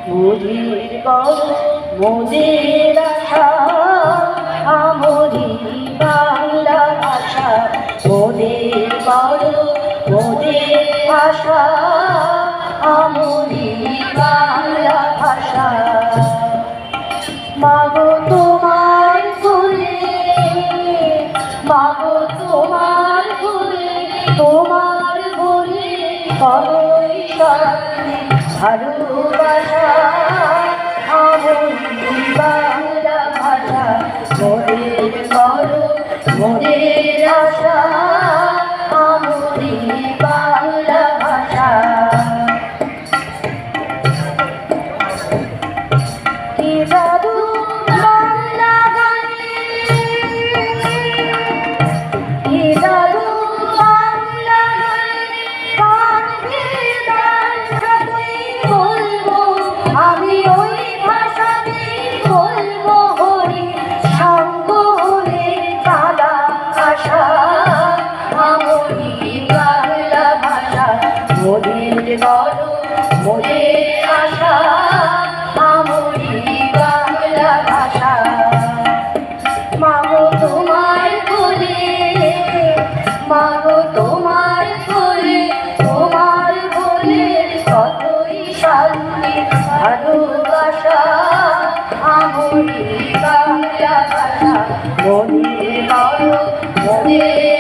মোদের গর্ব মোদের আশা আমরি বাংলা ভাষা মোদের গর্ব মোদের ভাষা আমরি বাংলা ভাষা মাগো তোমার ফুলে মাগো তোমার ফুলে তোমার বলে করই শান্তি ভালোবাসা আমরি বাংলা ভাষা মোদের গর্ব মোদের আশা আমরি বাংলা ভাষা কি জাদু বাংলা গানে কি জাদু বাংলা গানে গান গেয়ে গান যতই বলবো আমি ওই ভাষাতেই বলবো হরি সঙ্গ হলে কালা ভাষা আমরি বাংলা ভাষা মোদের গর্ব মোদের আশা আমরি বাংলা ভাষা মাগো তোমার কোলে মাগো তোমার কোলে তোমার বলে কতই শান্তি ভালোবাসা আমরি বাংলা ভাষা মোদের গর্ব মোদের